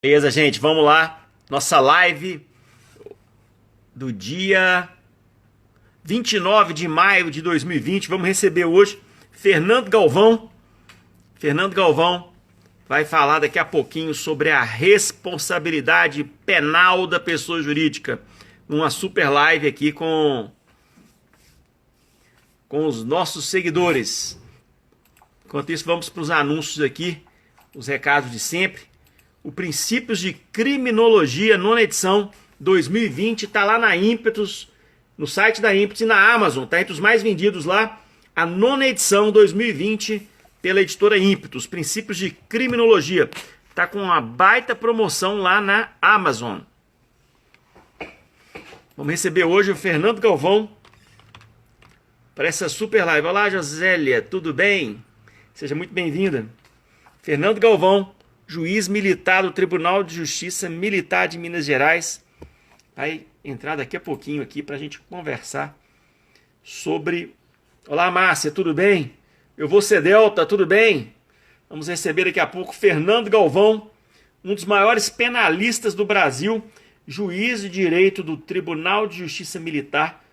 Beleza, gente, vamos lá. Nossa live do dia 29 de maio de 2020. Vamos receber hoje Fernando Galvão. Fernando Galvão vai falar daqui a pouquinho sobre a responsabilidade penal da pessoa jurídica. Uma super live aqui com os nossos seguidores. Enquanto isso, vamos para os anúncios aqui, os recados de sempre. O Princípios de Criminologia, nona edição 2020, está lá na Ímpetus, no site da Ímpetus e na Amazon, está entre os mais vendidos lá. A nona edição 2020 pela editora Ímpetus, Princípios de Criminologia. Está com uma baita promoção lá na Amazon. Vamos receber hoje o Fernando Galvão para essa super live. Olá, Josélia, tudo bem? Seja muito bem-vinda. Fernando Galvão, juiz militar do Tribunal de Justiça Militar de Minas Gerais, vai entrar daqui a pouquinho aqui para a gente conversar sobre... Olá, Márcia, tudo bem? Eu vou ser Delta, tudo bem? Vamos receber daqui a pouco Fernando Galvão, um dos maiores penalistas do Brasil, juiz de direito do Tribunal de Justiça Militar,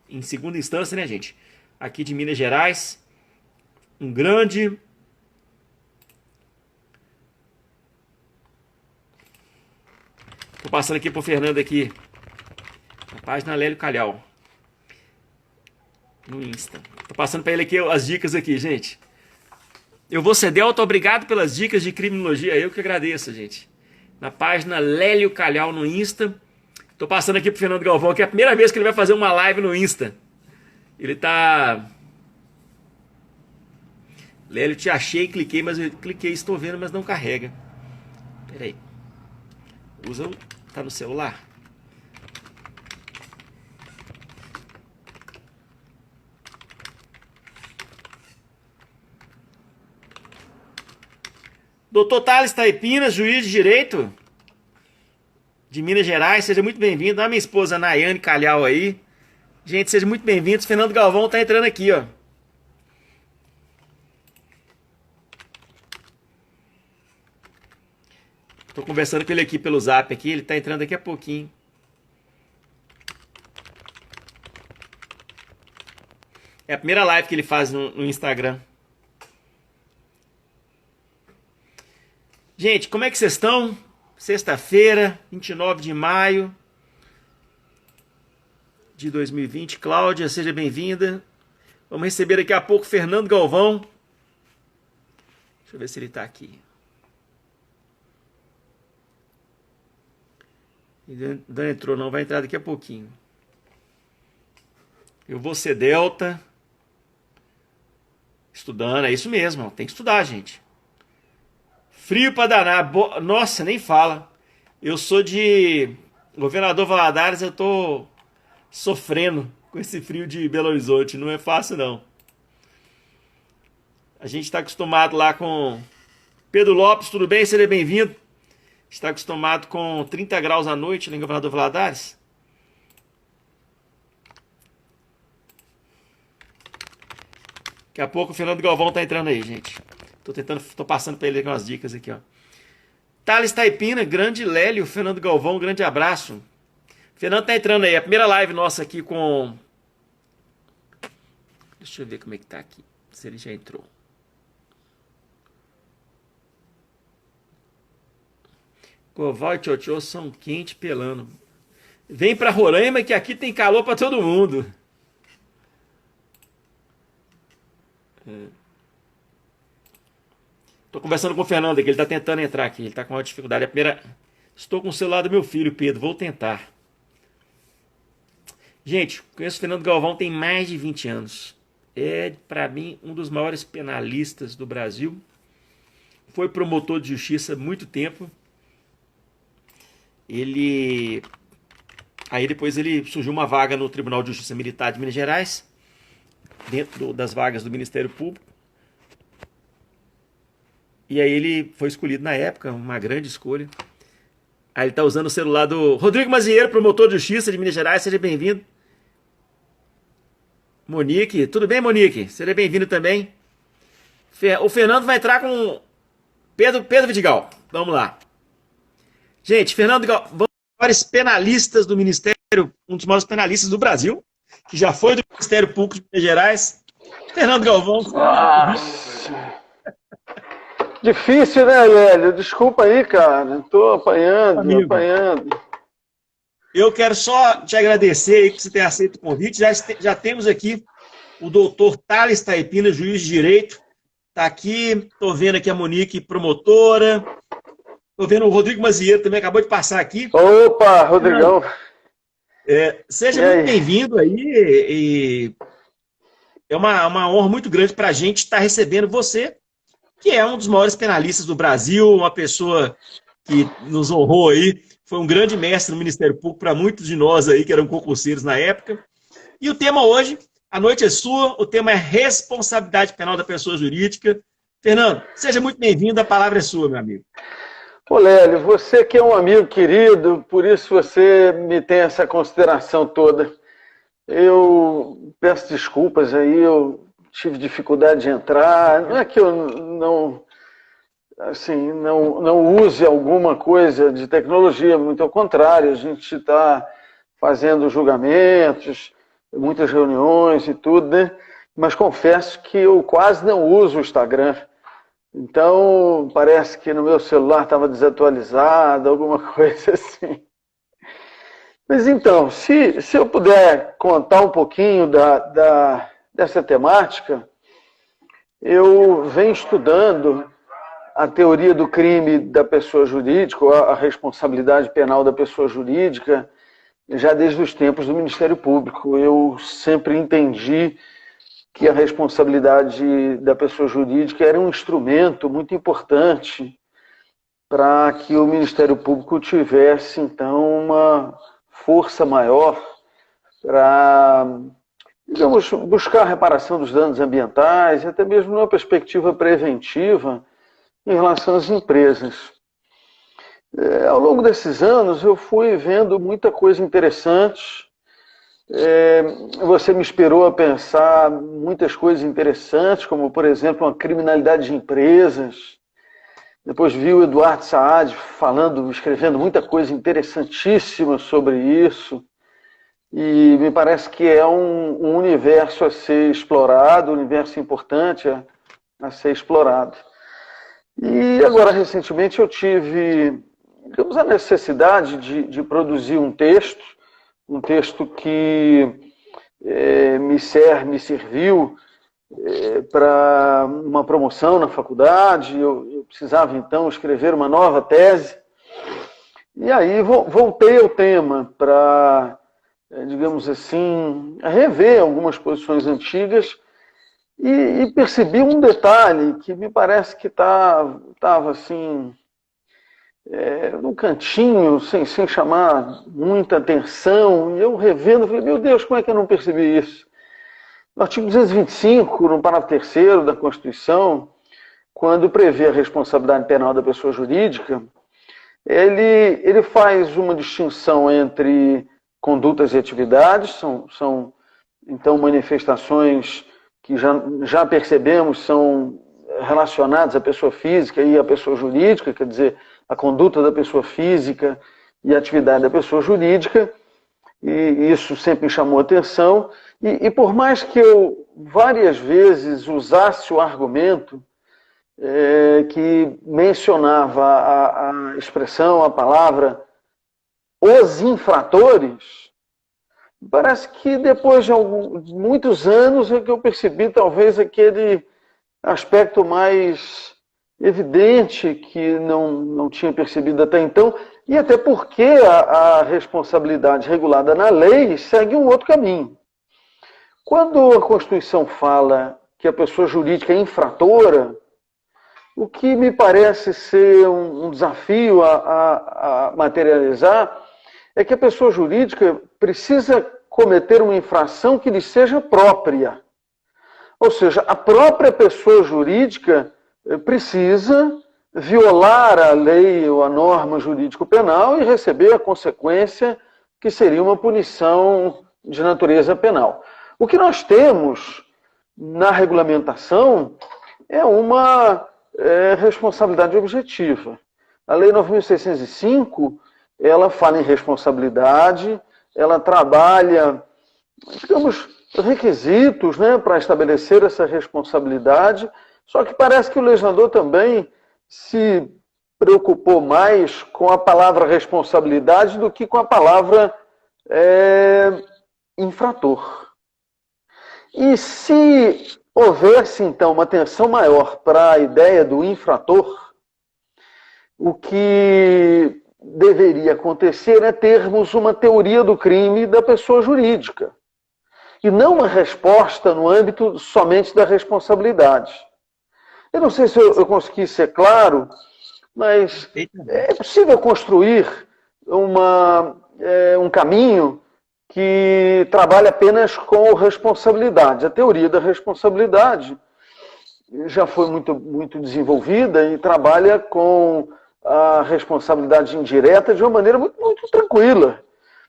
em segunda instância, né, gente? Aqui de Minas Gerais, um grande... Tô passando aqui pro Fernando aqui, na página Lélio Calhau, no Insta. Tô passando para ele aqui as dicas aqui, gente. Eu vou ser Delta, obrigado pelas dicas de criminologia, eu que agradeço, gente. Na página Lélio Calhau no Insta. Tô passando aqui pro Fernando Galvão, que é a primeira vez que ele vai fazer uma live no Insta. Ele tá... Lélio, te achei, cliquei, mas eu cliquei, estou vendo, mas não carrega. Pera aí. Usa o... Tá no celular? Doutor Thales Taipinas, juiz de direito de Minas Gerais, seja muito bem-vindo. Olha a minha esposa Nayane Calhau aí. Gente, sejam muito bem-vindos. Fernando Galvão tá entrando aqui, ó. Tô conversando com ele aqui pelo Zap aqui, ele tá entrando daqui a pouquinho. É a primeira live que ele faz no Instagram. Gente, como é que vocês estão? Sexta-feira, 29 de maio de 2020. Cláudia, seja bem-vinda. Vamos receber daqui a pouco Fernando Galvão. Deixa eu ver se ele tá aqui. Ele não entrou não, vai entrar daqui a pouquinho. Eu vou ser Delta. Estudando, é isso mesmo, tem que estudar, gente. Frio pra danar, nossa, nem fala. Eu sou de Governador Valadares, eu tô sofrendo com esse frio de Belo Horizonte, não é fácil não. A gente tá acostumado lá com... Pedro Lopes, tudo bem? Seja bem-vindo. Está acostumado com 30 graus à noite lá em Governador Valadares? Daqui a pouco o Fernando Galvão tá entrando aí, gente. Tô passando para ele aqui umas dicas aqui, ó. Thales Taipina, grande Lélio, Fernando Galvão, grande abraço. Fernando tá entrando aí, a primeira live nossa aqui com... Deixa eu ver como é que tá aqui, se ele já entrou. Coval e Tchotchô são quente pelando. Vem pra Roraima que aqui tem calor pra todo mundo. Tô conversando com o Fernando aqui, ele tá tentando entrar aqui, ele tá com uma dificuldade. Estou com o celular do meu filho, Pedro, vou tentar. Gente, conheço o Fernando Galvão tem mais de 20 anos. É, pra mim, um dos maiores penalistas do Brasil. Foi promotor de justiça há muito tempo. Aí depois ele surgiu uma vaga no Tribunal de Justiça Militar de Minas Gerais, dentro das vagas do Ministério Público. E aí ele foi escolhido na época, uma grande escolha. Aí ele está usando o celular do Rodrigo Mazieiro, promotor de Justiça de Minas Gerais, seja bem-vindo. Monique, tudo bem, Monique? Seja bem-vindo também. O Fernando vai entrar com Pedro Vidigal. Vamos lá. Gente, Fernando Galvão, um dos maiores penalistas do Ministério, um dos maiores penalistas do Brasil, que já foi do Ministério Público de Minas Gerais. Fernando Galvão. Nossa. Difícil, né, Hélio? Desculpa aí, cara. Estou apanhando. Eu quero só te agradecer aí por você ter aceito o convite. Já temos aqui o doutor Thales Taipina, juiz de direito. Está aqui, estou vendo aqui a Monique, promotora. Estou vendo o Rodrigo Mazieiro também, acabou de passar aqui. Opa, Rodrigão. Seja muito bem-vindo aí. E é uma honra muito grande para a gente estar recebendo você, que é um dos maiores penalistas do Brasil, uma pessoa que nos honrou aí, foi um grande mestre no Ministério Público para muitos de nós aí que eram concurseiros na época. E o tema hoje, a noite é sua, o tema é responsabilidade penal da pessoa jurídica. Fernando, seja muito bem-vindo, a palavra é sua, meu amigo. Ô, Lélio, você que é um amigo querido, por isso você me tem essa consideração toda. Eu peço desculpas aí, eu tive dificuldade de entrar. Não é que eu não use alguma coisa de tecnologia, muito ao contrário, a gente está fazendo julgamentos, muitas reuniões e tudo, né? Mas confesso que eu quase não uso o Instagram. Então, parece que no meu celular estava desatualizado, alguma coisa assim. Mas então, se eu puder contar um pouquinho dessa temática, eu venho estudando a teoria do crime da pessoa jurídica, a responsabilidade penal da pessoa jurídica, já desde os tempos do Ministério Público. Eu sempre entendi que a responsabilidade da pessoa jurídica era um instrumento muito importante para que o Ministério Público tivesse, então, uma força maior para, digamos, buscar a reparação dos danos ambientais, até mesmo numa perspectiva preventiva em relação às empresas. Ao longo desses anos, eu fui vendo muita coisa interessante. Você me inspirou a pensar muitas coisas interessantes, como, por exemplo, a criminalidade de empresas. Depois vi o Eduardo Saad escrevendo muita coisa interessantíssima sobre isso. E me parece que é um universo a ser explorado, um universo importante a ser explorado. E agora, recentemente, eu tive, digamos, a necessidade de produzir um texto que me serviu para uma promoção na faculdade. Eu precisava, então, escrever uma nova tese. E aí voltei ao tema para, digamos assim, rever algumas posições antigas e percebi um detalhe que me parece que estava assim, num cantinho, sem chamar muita atenção, e eu revendo, falei, meu Deus, como é que eu não percebi isso? No artigo 225, no parágrafo 3º da Constituição, quando prevê a responsabilidade penal da pessoa jurídica, ele faz uma distinção entre condutas e atividades, são então manifestações que já percebemos são relacionadas à pessoa física e à pessoa jurídica, quer dizer, a conduta da pessoa física e a atividade da pessoa jurídica, e isso sempre me chamou a atenção. E por mais que eu várias vezes usasse o argumento que mencionava a expressão, a palavra, os infratores, parece que depois de muitos anos é que eu percebi talvez aquele aspecto mais evidente que não tinha percebido até então, e até porque a responsabilidade regulada na lei segue um outro caminho. Quando a Constituição fala que a pessoa jurídica é infratora, o que me parece ser um desafio a materializar é que a pessoa jurídica precisa cometer uma infração que lhe seja própria. Ou seja, a própria pessoa jurídica precisa violar a lei ou a norma jurídico-penal e receber a consequência que seria uma punição de natureza penal. O que nós temos na regulamentação é uma responsabilidade objetiva. A Lei 9.605, ela fala em responsabilidade, ela trabalha, digamos, requisitos, né, para estabelecer essa responsabilidade, só que parece que o legislador também se preocupou mais com a palavra responsabilidade do que com a palavra infrator. E se houvesse, então, uma atenção maior para a ideia do infrator, o que deveria acontecer é termos uma teoria do crime da pessoa jurídica, e não uma resposta no âmbito somente da responsabilidade. Eu não sei se eu consegui ser claro, mas é possível construir um caminho que trabalha apenas com responsabilidade. A teoria da responsabilidade já foi muito desenvolvida e trabalha com a responsabilidade indireta de uma maneira muito tranquila.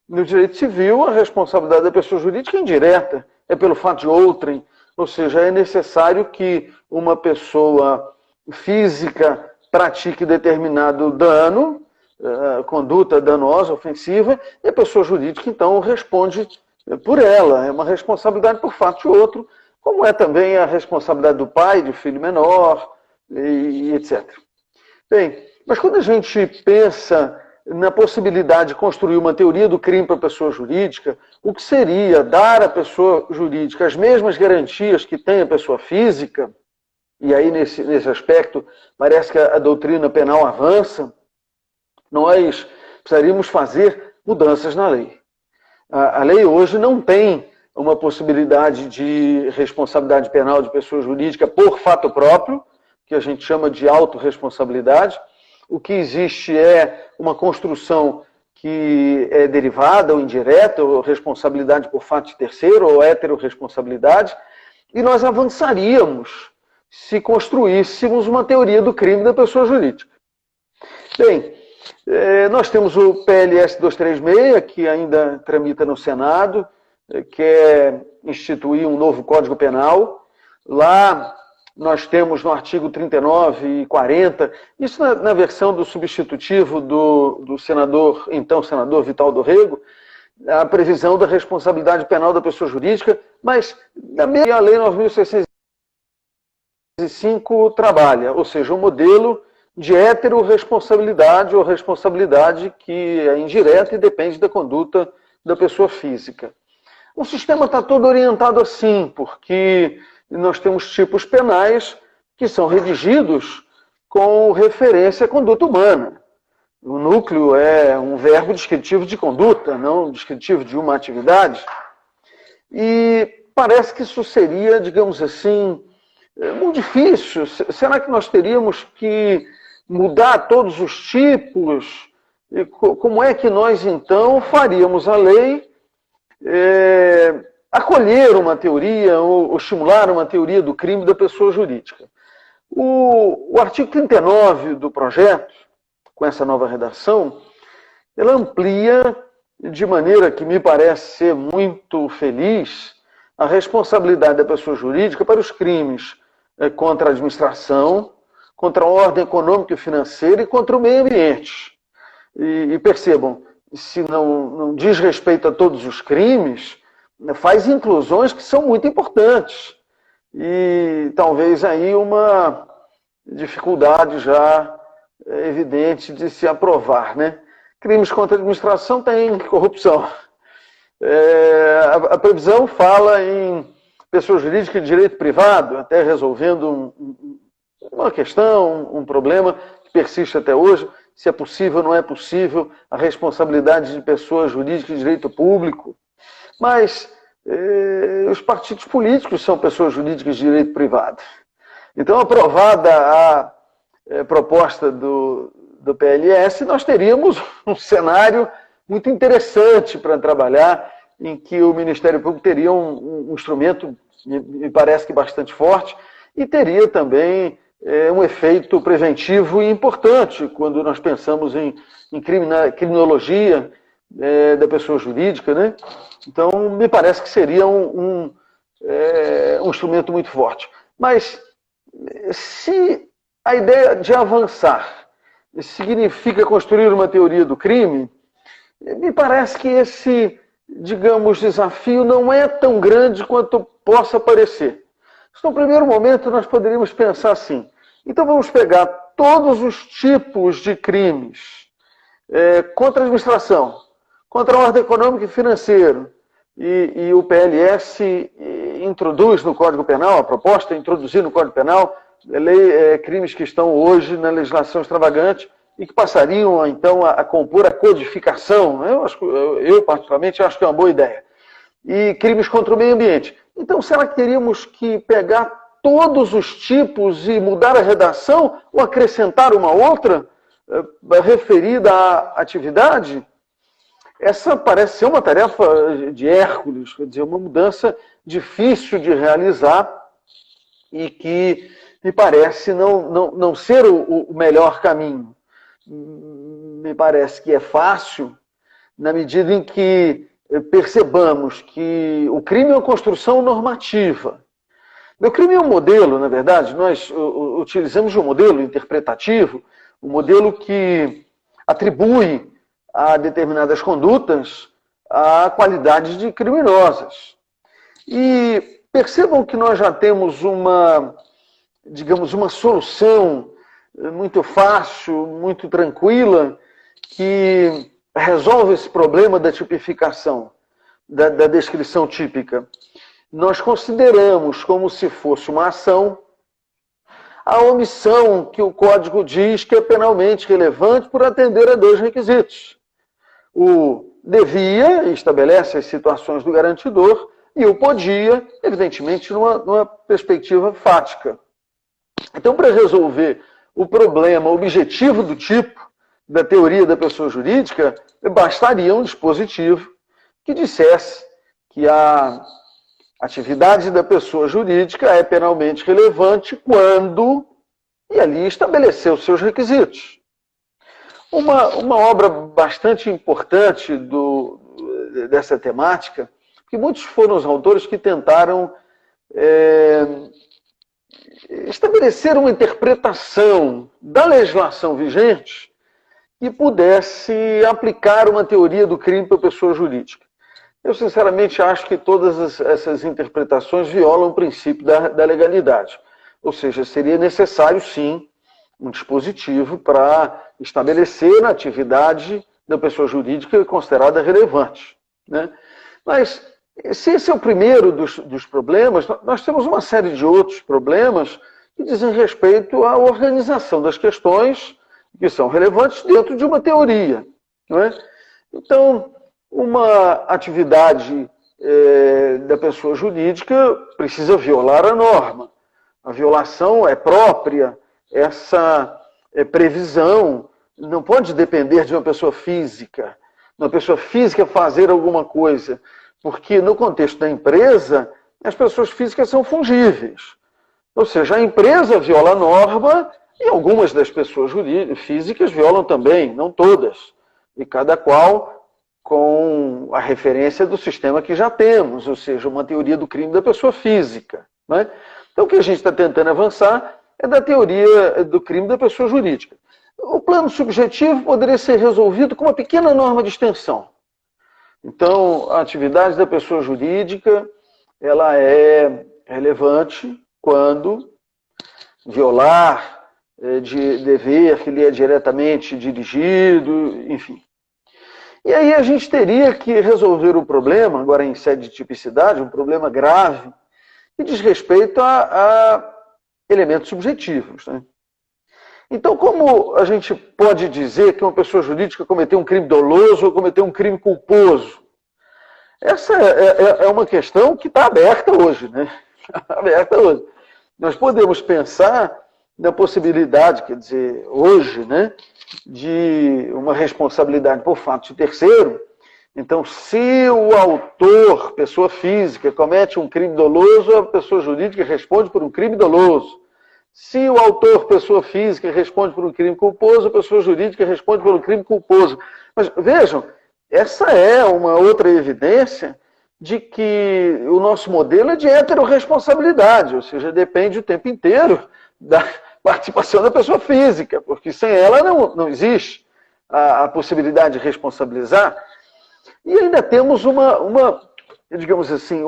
No direito civil, a responsabilidade da pessoa jurídica é indireta, é pelo fato de outrem, ou seja, é necessário que uma pessoa física pratique determinado dano, conduta danosa, ofensiva, e a pessoa jurídica, então, responde por ela. É uma responsabilidade por fato de outro, como é também a responsabilidade do pai, do filho menor, e etc. Bem, mas quando a gente pensa na possibilidade de construir uma teoria do crime para a pessoa jurídica, o que seria dar à pessoa jurídica as mesmas garantias que tem a pessoa física, e aí nesse aspecto parece que a doutrina penal avança, nós precisaríamos fazer mudanças na lei. A lei hoje não tem uma possibilidade de responsabilidade penal de pessoa jurídica por fato próprio, que a gente chama de autorresponsabilidade. O que existe é uma construção que é derivada ou indireta, ou responsabilidade por fato de terceiro, ou heterorresponsabilidade, e nós avançaríamos se construíssemos uma teoria do crime da pessoa jurídica. Bem, nós temos o PLS 236, que ainda tramita no Senado, quer instituir um novo Código Penal. Lá nós temos no artigo 39 e 40, isso na versão do substitutivo do senador, então senador Vital do Rego, a previsão da responsabilidade penal da pessoa jurídica, mas a Lei 9.605 trabalha, ou seja, um modelo de heterorresponsabilidade ou responsabilidade que é indireta e depende da conduta da pessoa física. O sistema está todo orientado assim, porque nós temos tipos penais que são redigidos com referência à conduta humana. O núcleo é um verbo descritivo de conduta, não descritivo de uma atividade. E parece que isso seria, digamos assim, muito difícil. Será que nós teríamos que mudar todos os tipos? E como é que nós, então, faríamos a lei acolher uma teoria ou estimular uma teoria do crime da pessoa jurídica? O artigo 39 do projeto, com essa nova redação, ele amplia, de maneira que me parece ser muito feliz, a responsabilidade da pessoa jurídica para os crimes contra a administração, contra a ordem econômica e financeira e contra o meio ambiente. E percebam, se não diz respeito a todos os crimes, faz inclusões que são muito importantes. E talvez aí uma dificuldade já evidente de se aprovar, né? Crimes contra a administração tem corrupção. A previsão fala em pessoa jurídica de direito privado, até resolvendo uma questão, um problema que persiste até hoje, se é possível ou não é possível a responsabilidade de pessoa jurídica de direito público. Mas os partidos políticos são pessoas jurídicas de direito privado. Então, aprovada a proposta do PLS, nós teríamos um cenário muito interessante para trabalhar, em que o Ministério Público teria um instrumento, me parece que bastante forte, e teria também um efeito preventivo e importante quando nós pensamos em criminologia da pessoa jurídica, né? Então, me parece que seria um instrumento muito forte. Mas, se a ideia de avançar significa construir uma teoria do crime, me parece que esse, digamos, desafio não é tão grande quanto possa parecer. No primeiro momento, nós poderíamos pensar assim: então vamos pegar todos os tipos de crimes contra a administração, contra a ordem econômica e financeira, e o PLS introduz no Código Penal, a proposta é introduzir no Código Penal crimes que estão hoje na legislação extravagante e que passariam, então, a compor a codificação. Eu particularmente, acho que é uma boa ideia. E crimes contra o meio ambiente. Então, será que teríamos que pegar todos os tipos e mudar a redação ou acrescentar uma outra referida à atividade? Essa parece ser uma tarefa de Hércules, quer dizer, uma mudança difícil de realizar e que me parece não ser o melhor caminho. Me parece que é fácil na medida em que percebamos que o crime é uma construção normativa. O crime é um modelo, na verdade, nós utilizamos um modelo interpretativo, um modelo que atribui a determinadas condutas a qualidades de criminosas. E percebam que nós já temos uma solução muito fácil, muito tranquila, que resolve esse problema da tipificação, da descrição típica. Nós consideramos como se fosse uma ação a omissão que o Código diz que é penalmente relevante por atender a dois requisitos. O devia, estabelece as situações do garantidor, e o podia, evidentemente, numa perspectiva fática. Então, para resolver o problema objetivo do tipo da teoria da pessoa jurídica, bastaria um dispositivo que dissesse que a atividade da pessoa jurídica é penalmente relevante quando, e ali estabelecer os seus requisitos. Uma obra bastante importante dessa temática, que muitos foram os autores que tentaram estabelecer uma interpretação da legislação vigente que pudesse aplicar uma teoria do crime para a pessoa jurídica. Eu, sinceramente, acho que todas essas interpretações violam o princípio da legalidade. Ou seja, seria necessário, sim, um dispositivo para estabelecer a atividade da pessoa jurídica considerada relevante, né? Mas, se esse é o primeiro dos problemas, nós temos uma série de outros problemas que dizem respeito à organização das questões que são relevantes dentro de uma teoria, não é? Então, uma atividade da pessoa jurídica precisa violar a norma. A violação é própria, essa previsão não pode depender de uma pessoa física. Uma pessoa física fazer alguma coisa, porque no contexto da empresa, as pessoas físicas são fungíveis. Ou seja, a empresa viola a norma e algumas das pessoas físicas violam também, não todas. E cada qual com a referência do sistema que já temos, ou seja, uma teoria do crime da pessoa física, né? Então, o que a gente está tentando avançar é da teoria do crime da pessoa jurídica. O plano subjetivo poderia ser resolvido com uma pequena norma de extensão. Então, a atividade da pessoa jurídica, ela é relevante quando violar de dever que lhe é diretamente dirigido, enfim. E aí a gente teria que resolver o problema, agora em sede de tipicidade, um problema grave, que diz respeito a elementos subjetivos, né? Então, como a gente pode dizer que uma pessoa jurídica cometeu um crime doloso ou cometeu um crime culposo? Essa é uma questão que está aberta hoje, né? Aberta hoje. Nós podemos pensar na possibilidade, quer dizer, hoje, né, de uma responsabilidade por fato de terceiro. Então, se o autor, pessoa física, comete um crime doloso, a pessoa jurídica responde por um crime doloso. Se o autor, pessoa física, responde por um crime culposo, a pessoa jurídica responde por um crime culposo. Mas vejam, essa é uma outra evidência de que o nosso modelo é de heterorresponsabilidade, ou seja, depende o tempo inteiro participação da pessoa física, porque sem ela não existe a possibilidade de responsabilizar. E ainda temos digamos assim,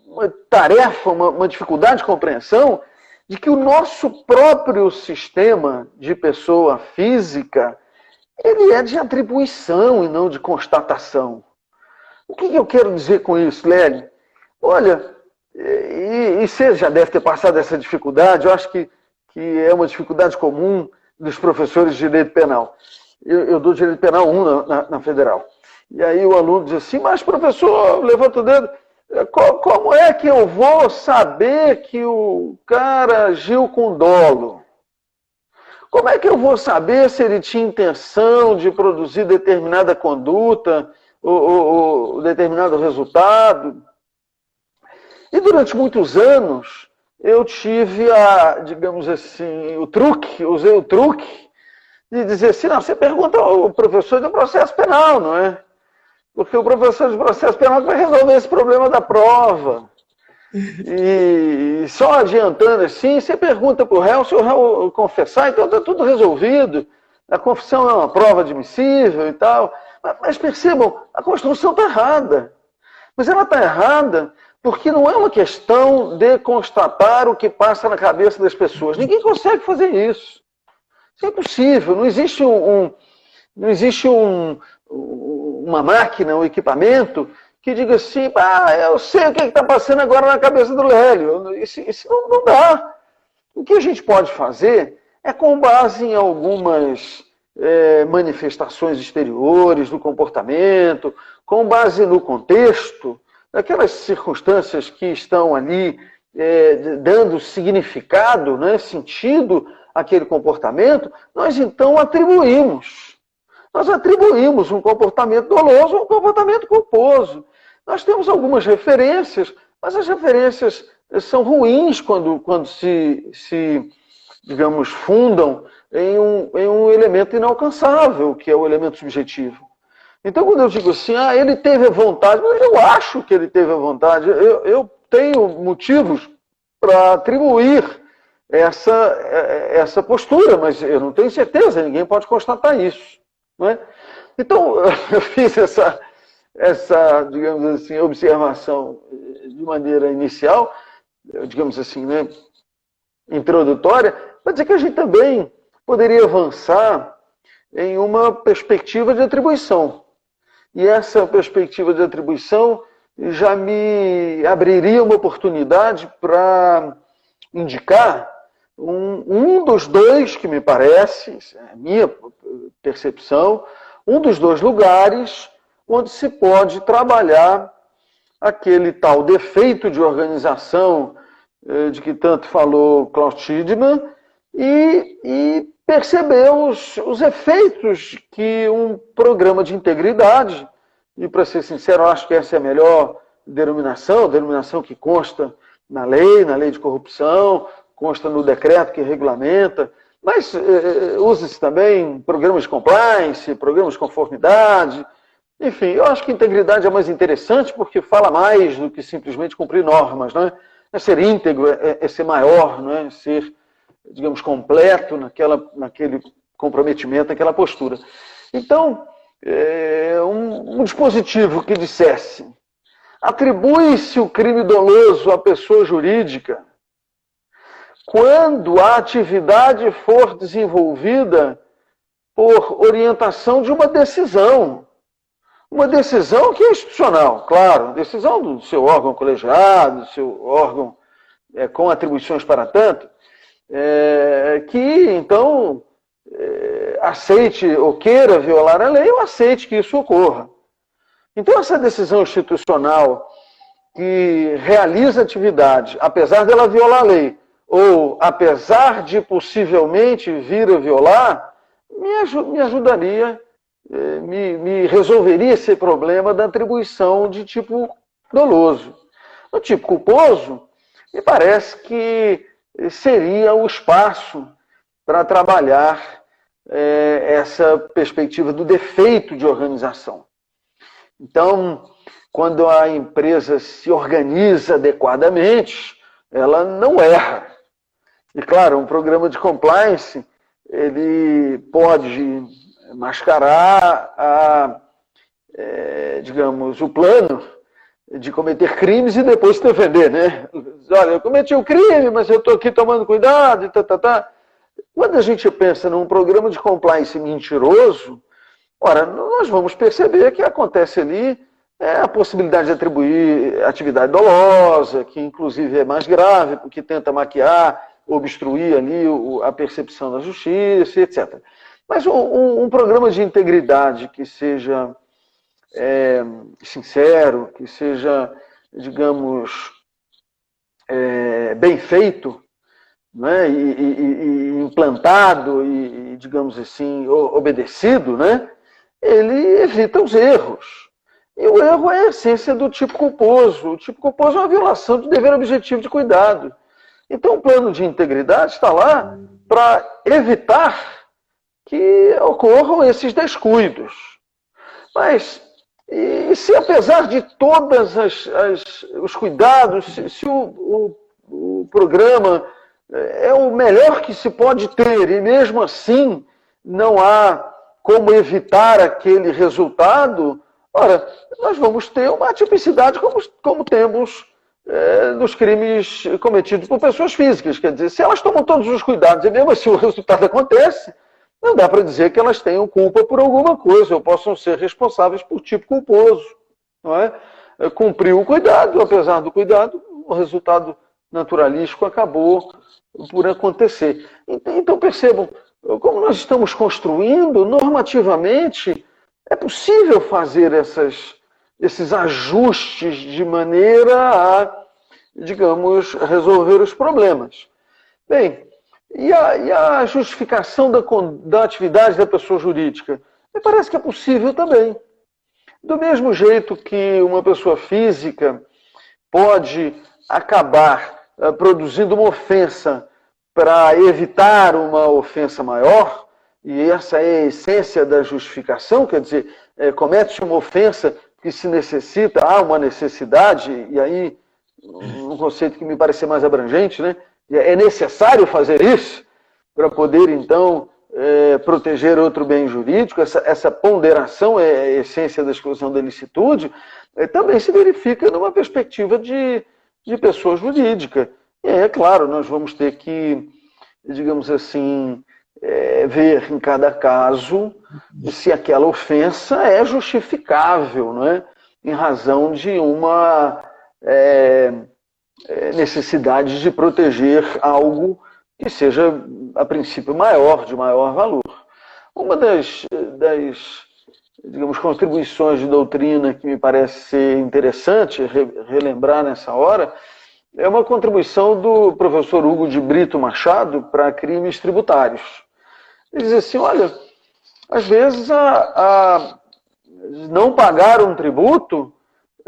uma tarefa, uma dificuldade de compreensão de que o nosso próprio sistema de pessoa física, ele é de atribuição e não de constatação. O que eu quero dizer com isso, Lélia? Olha, e você já deve ter passado essa dificuldade, eu acho que é uma dificuldade comum dos professores de direito penal. Eu dou direito penal 1 na federal. E aí o aluno diz assim, mas professor, levanta o dedo, como é que eu vou saber que o cara agiu com dolo? Como é que eu vou saber se ele tinha intenção de produzir determinada conduta ou determinado resultado? E durante muitos anos eu tive digamos assim, usei o truque de dizer assim, não, você pergunta ao professor de processo penal, não é? Porque o professor de processo penal vai resolver esse problema da prova. E só adiantando assim, você pergunta para o réu, se o réu confessar, então está tudo resolvido. A confissão é uma prova admissível e tal. Mas percebam, a construção está errada. Mas ela está errada porque não é uma questão de constatar o que passa na cabeça das pessoas. Ninguém consegue fazer isso. Isso é impossível. Não existe uma máquina, um equipamento que diga assim, eu sei o que está passando agora na cabeça do Lélio. Isso não dá. O que a gente pode fazer é com base em algumas manifestações exteriores do comportamento, com base no contexto, naquelas circunstâncias que estão ali dando significado, né, sentido àquele comportamento, nós então atribuímos. Nós atribuímos um comportamento doloso a um comportamento culposo. Nós temos algumas referências, mas as referências são ruins quando se digamos, fundam em um elemento inalcançável, que é o elemento subjetivo. Então, quando eu digo assim, ele teve a vontade, mas eu acho que ele teve a vontade, eu tenho motivos para atribuir essa postura, mas eu não tenho certeza, ninguém pode constatar isso. Não é? Então, eu fiz essa, digamos assim, observação de maneira inicial, digamos assim, né, introdutória, para dizer que a gente também poderia avançar em uma perspectiva de atribuição. E essa perspectiva de atribuição já me abriria uma oportunidade para indicar um dos dois, que me parece, é a minha percepção, um dos dois lugares onde se pode trabalhar aquele tal defeito de organização de que tanto falou Klaus Tiedemann e perceber os efeitos que um programa de integridade, e para ser sincero, eu acho que essa é a melhor denominação que consta na lei de corrupção, consta no decreto que regulamenta, mas usa-se também programas de compliance, programas de conformidade, enfim, eu acho que integridade é mais interessante porque fala mais do que simplesmente cumprir normas, não é? É ser íntegro, é ser maior, não é? Ser, digamos, completo naquele comprometimento, naquela postura. Então, um dispositivo que dissesse atribui-se o crime doloso à pessoa jurídica quando a atividade for desenvolvida por orientação de uma decisão. Uma decisão que é institucional, claro, decisão do seu órgão colegiado, do seu órgão com atribuições para tanto, que então aceite ou queira violar a lei ou aceite que isso ocorra. Então essa decisão institucional que realiza atividade, apesar dela violar a lei, ou apesar de possivelmente vir a violar, me ajudaria, me resolveria esse problema da atribuição de tipo doloso. No tipo culposo, me parece que seria o espaço para trabalhar essa perspectiva do defeito de organização. Então, quando a empresa se organiza adequadamente, ela não erra. E claro, um programa de compliance, ele pode mascarar digamos, o plano de cometer crimes e depois se defender, né? Olha, eu cometi um crime, mas eu estou aqui tomando cuidado e tá. Quando a gente pensa num programa de compliance mentiroso, ora, nós vamos perceber que acontece ali a possibilidade de atribuir atividade dolosa, que inclusive é mais grave, porque tenta maquiar, obstruir ali a percepção da justiça, etc. Mas um programa de integridade que seja sincero, que seja, digamos, bem feito, né, e implantado e, digamos assim, obedecido, né, ele evita os erros. E o erro é a essência do tipo culposo. O tipo culposo é uma violação do dever objetivo de cuidado. Então, o plano de integridade está lá para evitar que ocorram esses descuidos. Mas, e se apesar de todos os cuidados, se o programa é o melhor que se pode ter, e mesmo assim não há como evitar aquele resultado, ora, nós vamos ter uma tipicidade como temos nos crimes cometidos por pessoas físicas. Quer dizer, se elas tomam todos os cuidados e mesmo assim o resultado acontece, não dá para dizer que elas tenham culpa por alguma coisa, ou possam ser responsáveis por tipo culposo. Não é? Cumpriu o cuidado, apesar do cuidado, o resultado naturalístico acabou por acontecer. Então percebam, como nós estamos construindo, normativamente, é possível fazer esses ajustes de maneira a, digamos, resolver os problemas. Bem, e a justificação da atividade da pessoa jurídica? Me parece que é possível também. Do mesmo jeito que uma pessoa física pode acabar produzindo uma ofensa para evitar uma ofensa maior, e essa é a essência da justificação, quer dizer, comete-se uma ofensa que se necessita, há uma necessidade, e aí um conceito que me parece mais abrangente, né? É necessário fazer isso para poder, então, proteger outro bem jurídico. Essa ponderação é a essência da exclusão da ilicitude, também se verifica numa perspectiva de pessoa jurídica. E é claro, nós vamos ter que, digamos assim, ver em cada caso se aquela ofensa é justificável, não é? Em razão de uma necessidade de proteger algo que seja, a princípio, de maior valor. Uma das digamos, contribuições de doutrina que me parece ser interessante relembrar nessa hora é uma contribuição do professor Hugo de Brito Machado para crimes tributários. Ele diz assim, olha, às vezes não pagar um tributo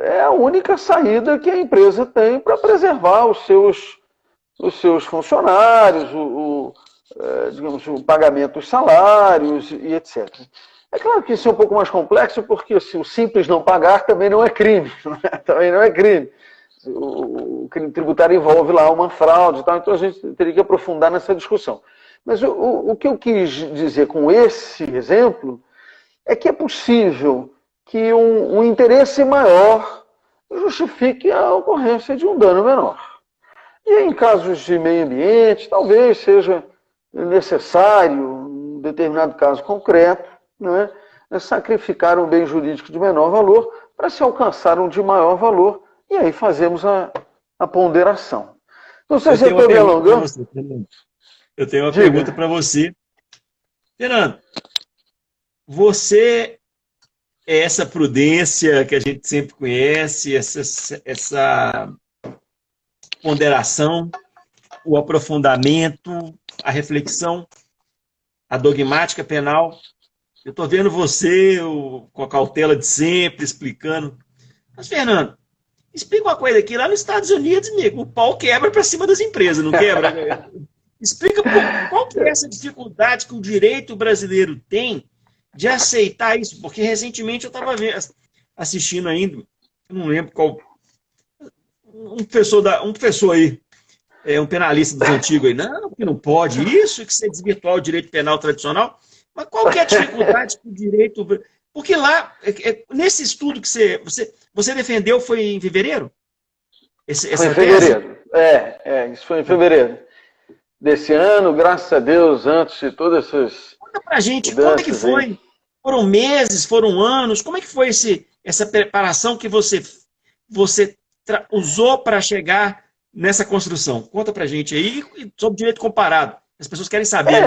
é a única saída que a empresa tem para preservar os seus funcionários, digamos, o pagamento dos salários e etc. É claro que isso é um pouco mais complexo, porque o simples não pagar também não é crime. Também não é crime. O crime tributário envolve lá uma fraude e tal, então a gente teria que aprofundar nessa discussão. Mas o que eu quis dizer com esse exemplo é que é possível que um interesse maior justifique a ocorrência de um dano menor. E em casos de meio ambiente, talvez seja necessário, em determinado caso concreto, não é, sacrificar um bem jurídico de menor valor para se alcançar um de maior valor, e aí fazemos a ponderação. Não sei se eu estou me alongando. Eu tenho uma pergunta para você. Fernando, você é essa prudência que a gente sempre conhece, essa ponderação, o aprofundamento, a reflexão, a dogmática penal. Eu estou vendo você com a cautela de sempre, explicando. Mas, Fernando, explica uma coisa aqui. Lá nos Estados Unidos, amigo, o pau quebra para cima das empresas, não quebra? Explica qual que é essa dificuldade que o direito brasileiro tem de aceitar isso, porque recentemente eu estava assistindo ainda, não lembro qual, um professor aí um penalista dos antigos aí, não, que não pode isso, que você desvirtuar o direito penal tradicional. Mas qual que é a dificuldade que o direito... Porque lá, nesse estudo que você defendeu, foi em fevereiro? Foi em fevereiro. Isso foi em fevereiro desse ano, graças a Deus, antes de todas essas... Conta pra gente, como é que foi? Aí. Foram meses, foram anos? Como é que foi essa preparação que você usou para chegar nessa construção? Conta pra gente aí sobre direito comparado. As pessoas querem saber.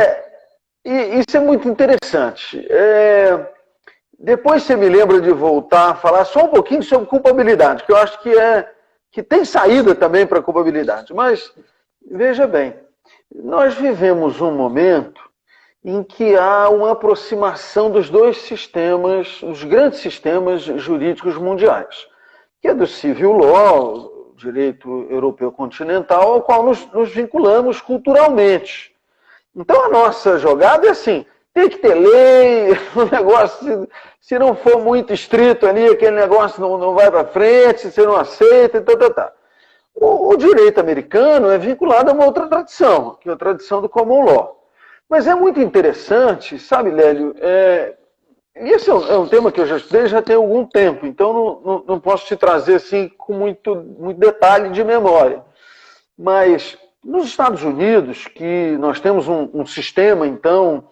Isso é muito interessante. Depois você me lembra de voltar a falar só um pouquinho sobre culpabilidade, que eu acho que tem saída também para a culpabilidade. Mas, veja bem, nós vivemos um momento em que há uma aproximação dos dois sistemas, os grandes sistemas jurídicos mundiais, que é do civil law, o direito europeu continental, ao qual nos vinculamos culturalmente. Então a nossa jogada é assim, tem que ter lei, o negócio, se não for muito estrito ali, aquele negócio não vai para frente, você não aceita, tá. O direito americano é vinculado a uma outra tradição, que é a tradição do common law. Mas é muito interessante, sabe, Lélio, esse é um tema que eu já estudei já tem algum tempo, então não posso te trazer assim com muito detalhe de memória. Mas nos Estados Unidos, que nós temos um sistema, então,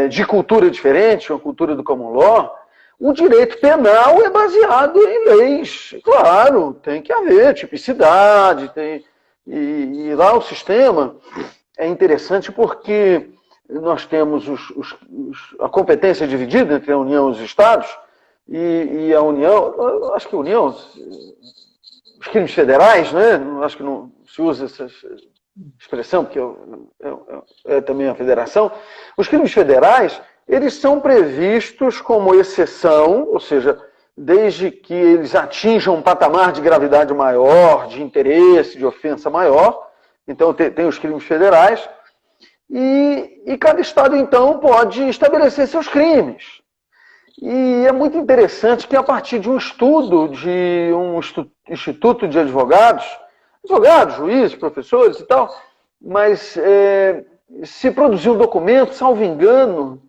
de cultura diferente, uma cultura do common law, o direito penal é baseado em leis. Claro, tem que haver tipicidade, e lá o sistema é interessante porque nós temos a competência dividida entre a União e os Estados, e a União, acho que a União, os crimes federais, né? Acho que não se usa essa expressão, porque é também a federação. Os crimes federais, eles são previstos como exceção, ou seja, desde que eles atinjam um patamar de gravidade maior, de interesse, de ofensa maior. Então, tem os crimes federais, e cada Estado, então, pode estabelecer seus crimes. E é muito interessante que, a partir de um estudo de um instituto de advogados, juízes, professores e tal, mas se produziu um documento, salvo engano,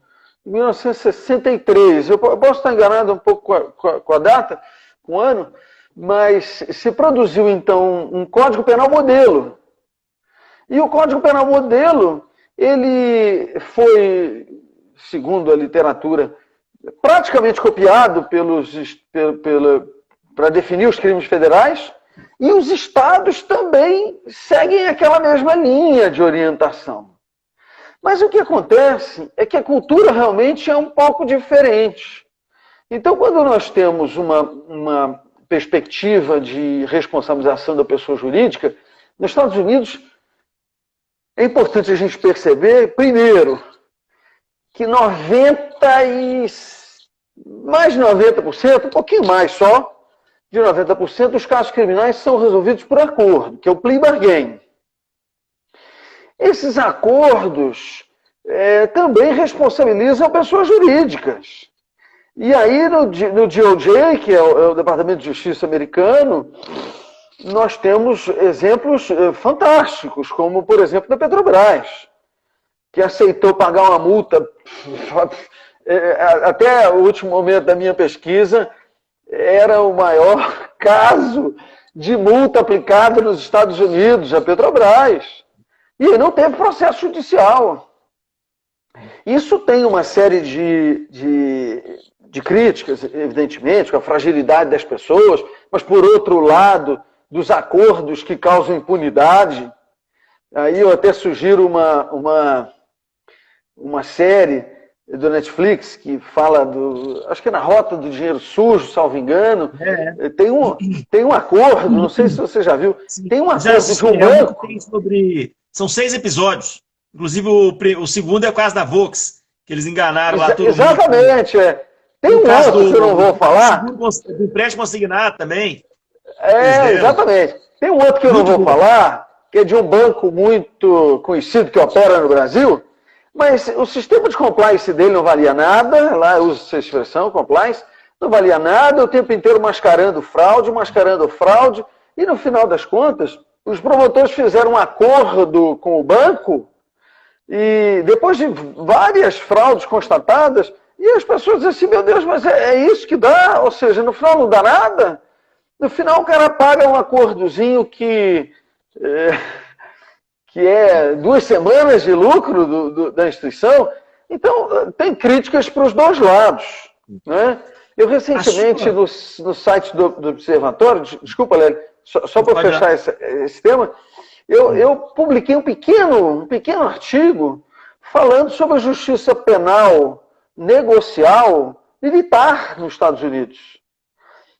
em 1963. Eu posso estar enganado um pouco com a data, com o ano, mas se produziu, então, um Código Penal modelo. E o Código Penal modelo, ele foi, segundo a literatura, praticamente copiado para definir os crimes federais, e os estados também seguem aquela mesma linha de orientação. Mas o que acontece é que a cultura realmente é um pouco diferente. Então, quando nós temos uma perspectiva de responsabilização da pessoa jurídica, nos Estados Unidos, é importante a gente perceber, primeiro, que mais de 90%, um pouquinho mais só, de 90% dos casos criminais são resolvidos por acordo, que é o plea bargain. Esses acordos também responsabilizam pessoas jurídicas. E aí, no DOJ, que é o Departamento de Justiça americano, nós temos exemplos fantásticos, como, por exemplo, da Petrobras, que aceitou pagar uma multa, até o último momento da minha pesquisa, era o maior caso de multa aplicada nos Estados Unidos, a Petrobras. E não teve processo judicial. Isso tem uma série de críticas, evidentemente, com a fragilidade das pessoas, mas, por outro lado, dos acordos que causam impunidade. Aí eu até sugiro uma série do Netflix que fala acho que é Na Rota do Dinheiro Sujo, salvo engano. Tem um acordo, não sei se você já viu, tem um acordo de um banco. São 6 episódios. Inclusive o segundo é o caso da Vox, que eles enganaram lá todo exatamente, mundo. Tem um outro que eu não vou falar. Do empréstimo consignado também. Exatamente. Tem um outro que eu não vou falar, que é de um banco muito conhecido que opera no Brasil, mas o sistema de compliance dele não valia nada, lá eu uso essa expressão, compliance, não valia nada, o tempo inteiro mascarando fraude, e no final das contas, os promotores fizeram um acordo com o banco e depois de várias fraudes constatadas, e as pessoas dizem assim, meu Deus, mas é isso que dá? Ou seja, no final não dá nada? No final o cara paga um acordozinho que é 2 semanas de lucro da instituição. Então, tem críticas para os dois lados. Né? Eu recentemente, no site do Observatório, desculpa, Léo, só para fechar esse tema, eu publiquei um pequeno artigo falando sobre a justiça penal negocial militar nos Estados Unidos.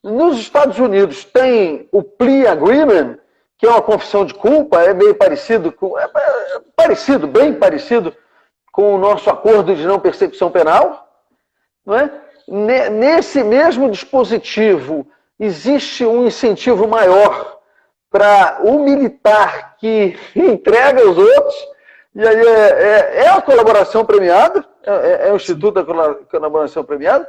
Nos Estados Unidos tem o plea agreement, que é uma confissão de culpa, é meio parecido bem parecido com o nosso acordo de não persecução penal, não é? Nesse mesmo dispositivo existe um incentivo maior para o militar que entrega os outros, e aí é a colaboração premiada, é o Instituto da Colaboração Premiada.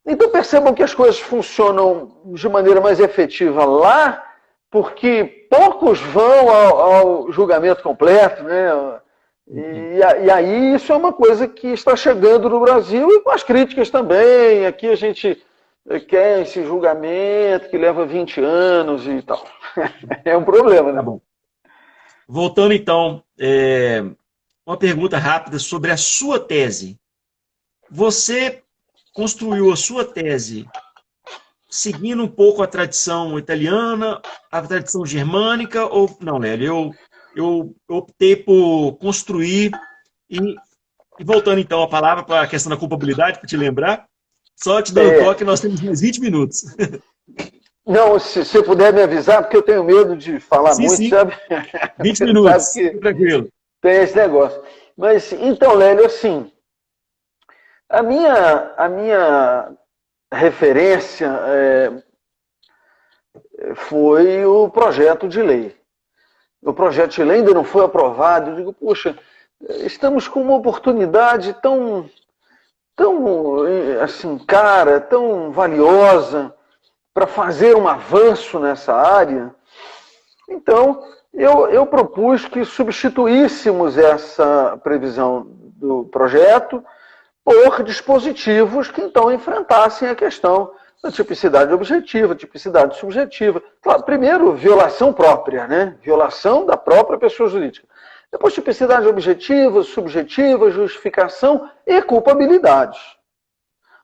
Então percebam que as coisas funcionam de maneira mais efetiva lá, porque poucos vão ao julgamento completo, né? E aí isso é uma coisa que está chegando no Brasil e com as críticas também. Aqui a gente quer esse julgamento que leva 20 anos e tal. É um problema, né? Tá bom. Voltando então, uma pergunta rápida sobre a sua tese. Você construiu a sua tese seguindo um pouco a tradição italiana, a tradição germânica, ou não, Lélio? Eu optei por construir e voltando então a palavra para a questão da culpabilidade, para te lembrar, só te dando toque, nós temos mais 20 minutos. Não, se você puder me avisar, porque eu tenho medo de falar muito, sim. sabe? 20 minutos, tranquilo. Tem esse negócio. Mas, então, Lélio, assim, a minha referência foi o projeto de lei. O projeto de lei ainda não foi aprovado. Eu digo, puxa, estamos com uma oportunidade tão assim, tão valiosa para fazer um avanço nessa área. Então, eu propus que substituíssemos essa previsão do projeto por dispositivos que então enfrentassem a questão da tipicidade objetiva, tipicidade subjetiva. Claro, primeiro, violação própria, né? Violação da própria pessoa jurídica. Depois, tipicidade objetiva, subjetiva, justificação e culpabilidade.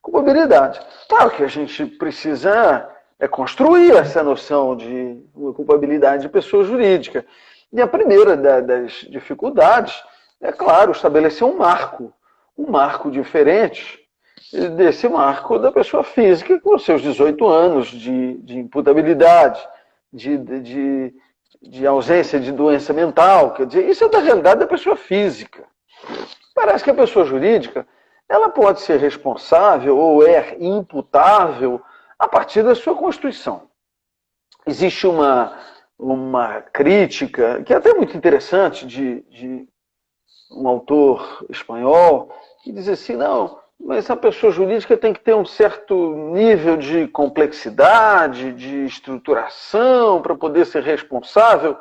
Culpabilidade. Claro que a gente precisa construir essa noção de culpabilidade de pessoa jurídica. E a primeira das dificuldades é, claro, estabelecer um marco diferente desse marco da pessoa física com os seus 18 anos de imputabilidade, de ausência de doença mental. Quer dizer, isso é da realidade da pessoa física. Parece que a pessoa jurídica ela pode ser responsável ou é imputável a partir da sua Constituição. Existe uma crítica, que é até muito interessante, de um autor espanhol, que diz assim, não, mas a pessoa jurídica tem que ter um certo nível de complexidade, de estruturação, para poder ser responsável.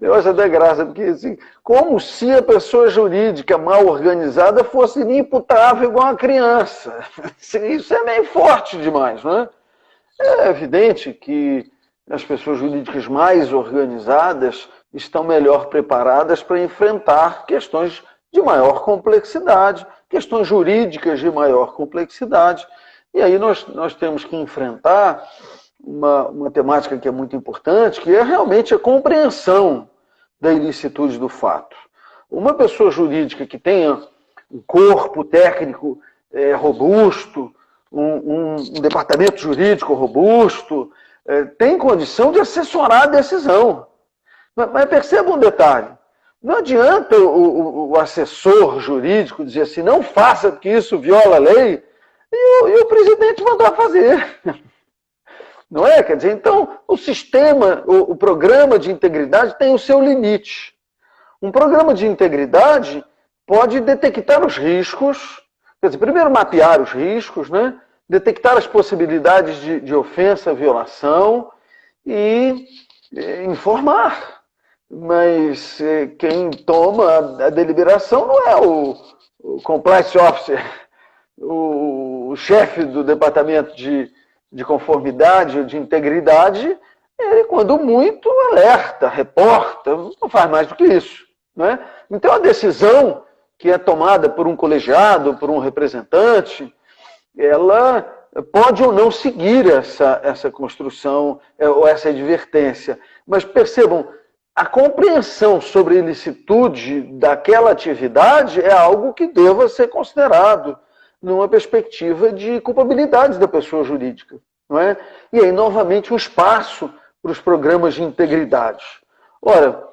Eu acho até graça, porque assim, como se a pessoa jurídica mal organizada fosse imputável igual uma criança. Isso é meio forte demais, não é? É evidente que as pessoas jurídicas mais organizadas estão melhor preparadas para enfrentar questões de maior complexidade, questões jurídicas de maior complexidade. E aí nós temos que enfrentar uma temática que é muito importante, que é realmente a compreensão da ilicitude do fato. Uma pessoa jurídica que tenha um corpo técnico robusto, um departamento jurídico robusto, tem condição de assessorar a decisão. Mas perceba um detalhe, não adianta o assessor jurídico dizer assim, não faça porque isso viola a lei, e o presidente mandar fazer. Não é? Quer dizer, então, o sistema, o programa de integridade tem o seu limite. Um programa de integridade pode detectar os riscos, quer dizer, primeiro mapear os riscos, né? Detectar as possibilidades de ofensa, violação, e informar. Mas quem toma a deliberação não é o compliance officer, o chefe do departamento de conformidade ou de integridade. Ele, quando muito, alerta, reporta, não faz mais do que isso. Não é? Então, a decisão que é tomada por um colegiado, por um representante, ela pode ou não seguir essa construção ou essa advertência. Mas percebam, a compreensão sobre a ilicitude daquela atividade é algo que deva ser considerado numa perspectiva de culpabilidade da pessoa jurídica. Não é? E aí, novamente, o espaço para os programas de integridade. Ora,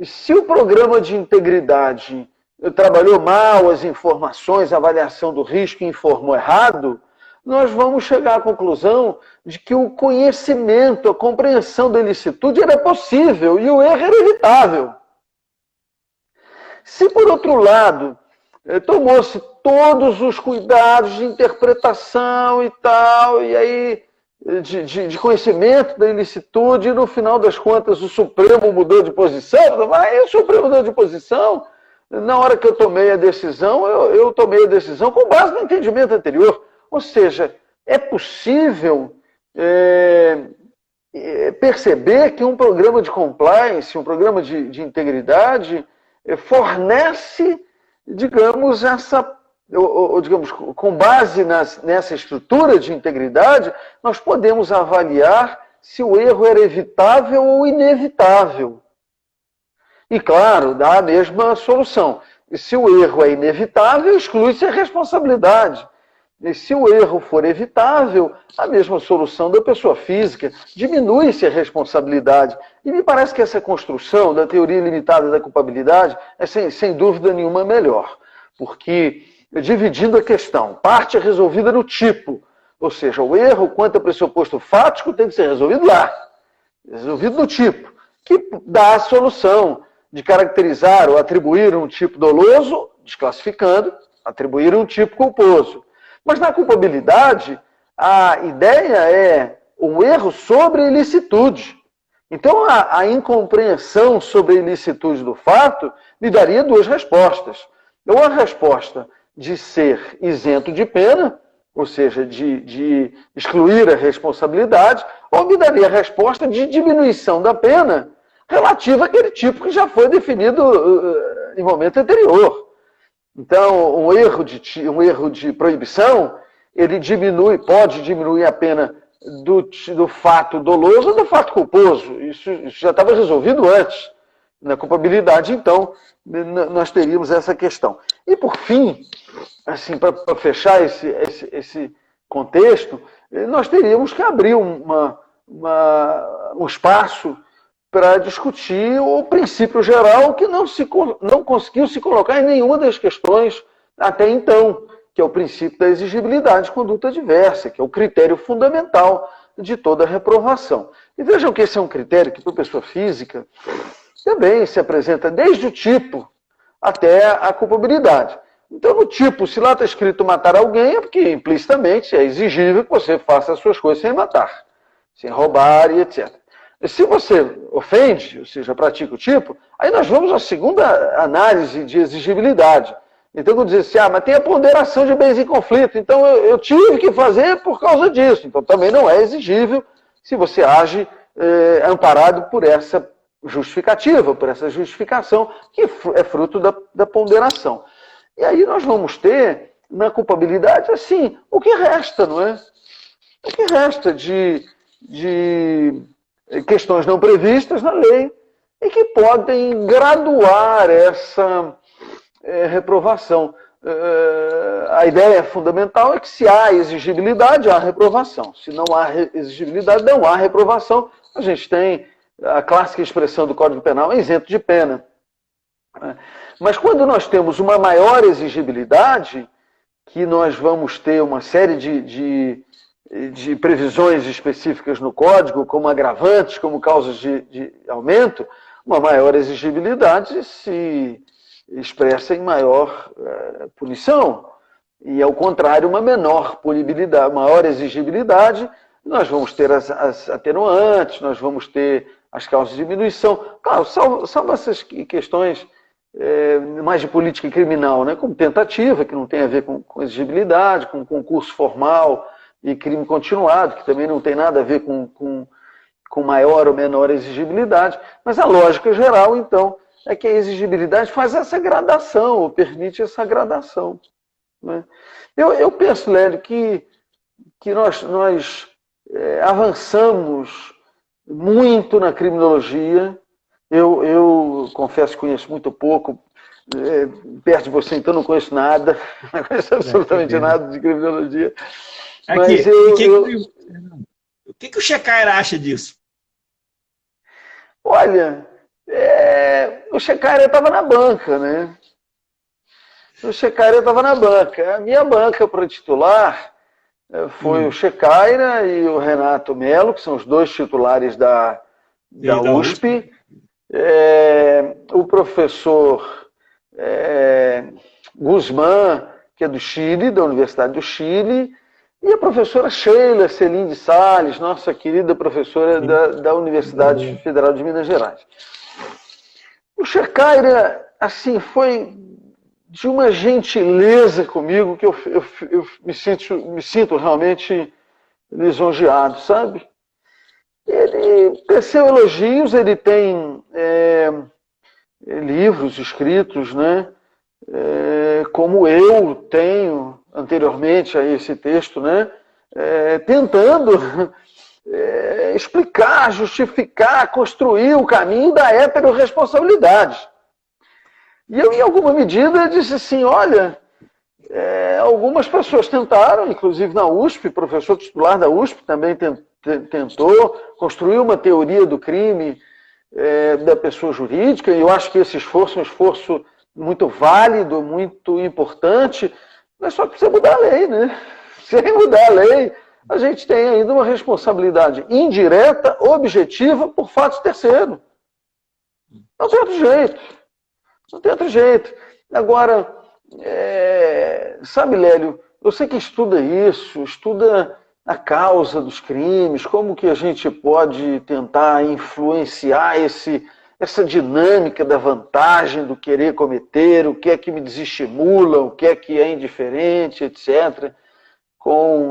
se o programa de integridade trabalhou mal as informações, a avaliação do risco e informou errado, nós vamos chegar à conclusão de que o conhecimento, a compreensão da ilicitude era possível e o erro era evitável. Se, por outro lado, tomou-se todos os cuidados de interpretação e tal, e aí de conhecimento da ilicitude, e no final das contas o Supremo mudou de posição, mas o Supremo mudou de posição, na hora que eu tomei a decisão, eu tomei a decisão com base no entendimento anterior. Ou seja, é possível perceber que um programa de compliance, um programa de integridade, fornece, digamos, digamos, com base nessa estrutura de integridade, nós podemos avaliar se o erro era evitável ou inevitável. E, claro, dá a mesma solução. E se o erro é inevitável, exclui-se a responsabilidade. E se o erro for evitável, a mesma solução da pessoa física, diminui-se a responsabilidade. E me parece que essa construção da teoria limitada da culpabilidade é, sem dúvida nenhuma, melhor. Porque, dividindo a questão, parte é resolvida no tipo, ou seja, o erro quanto a pressuposto fático tem que ser resolvido lá, resolvido no tipo, que dá a solução de caracterizar ou atribuir um tipo doloso, desclassificando, atribuir um tipo culposo. Mas na culpabilidade, a ideia é um erro sobre a ilicitude. Então, a incompreensão sobre a ilicitude do fato me daria duas respostas. Ou a resposta de ser isento de pena, ou seja, de excluir a responsabilidade, ou me daria a resposta de diminuição da pena relativa àquele tipo que já foi definido em momento anterior. Então, um erro de proibição, ele pode diminuir a pena do fato doloso ou do fato culposo. Isso já estava resolvido antes. Na culpabilidade, então, nós teríamos essa questão. E, por fim, assim, para fechar esse contexto, nós teríamos que abrir um espaço para discutir o princípio geral que não conseguiu se colocar em nenhuma das questões até então, que é o princípio da exigibilidade de conduta adversa, que é o critério fundamental de toda reprovação. E vejam que esse é um critério que, para a pessoa física, também se apresenta desde o tipo até a culpabilidade. Então, no tipo, se lá está escrito matar alguém, é porque implicitamente é exigível que você faça as suas coisas sem matar, sem roubar e etc. Se você ofende, ou seja, pratica o tipo, aí nós vamos à segunda análise de exigibilidade. Então, quando diz assim, mas tem a ponderação de bens em conflito, então eu tive que fazer por causa disso. Então, também não é exigível se você age amparado por essa justificativa, por essa justificação, que é fruto da ponderação. E aí nós vamos ter, na culpabilidade, assim, o que resta, não é? O que resta de questões não previstas na lei e que podem graduar essa reprovação. A ideia fundamental é que se há exigibilidade, há reprovação. Se não há exigibilidade, não há reprovação. A gente tem a clássica expressão do Código Penal, é isento de pena. Mas quando nós temos uma maior exigibilidade, que nós vamos ter uma série de previsões específicas no Código, como agravantes, como causas de aumento, uma maior exigibilidade se expressa em maior punição. E, ao contrário, uma menor punibilidade, maior exigibilidade, nós vamos ter as atenuantes, nós vamos ter as causas de diminuição. Claro, salvo essas questões mais de política criminal, né, como tentativa, que não tem a ver com exigibilidade, com concurso formal e crime continuado, que também não tem nada a ver com maior ou menor exigibilidade, mas a lógica geral, então, é que a exigibilidade faz essa gradação, ou permite essa gradação. Né? Eu penso, Lélio, que nós avançamos muito na criminologia. Eu confesso que conheço muito pouco, perto de você, então não conheço nada, não conheço absolutamente nada de criminologia. Aqui, o que o Shekhar acha disso? Olha, o Shekhar estava na banca, né? O Shekhar estava na banca. A minha banca para titular foi o Shekhar e o Renato Melo, que são os dois titulares da USP. O professor Guzmán, que é do Chile, da Universidade do Chile, e a professora Sheila Selim de Sales, nossa querida professora da Universidade Federal de Minas Gerais. O Shekhar, assim, foi de uma gentileza comigo que eu me sinto realmente lisonjeado, sabe? Ele teceu elogios, ele tem livros escritos, né? Como eu tenho anteriormente a esse texto, né? Tentando explicar, justificar, construir o caminho da heterorresponsabilidade. E eu, em alguma medida, disse assim, olha, algumas pessoas tentaram, inclusive na USP, professor titular da USP também tentou construir uma teoria do crime da pessoa jurídica, e eu acho que esse esforço é um esforço muito válido, muito importante, mas só precisa mudar a lei, né? Sem mudar a lei, a gente tem ainda uma responsabilidade indireta, objetiva, por fatos terceiros. Não tem outro jeito. Não tem outro jeito. Agora, sabe, Lélio, você que estuda isso, estuda a causa dos crimes, como que a gente pode tentar influenciar essa dinâmica da vantagem do querer cometer, o que é que me desestimula, o que é indiferente, etc.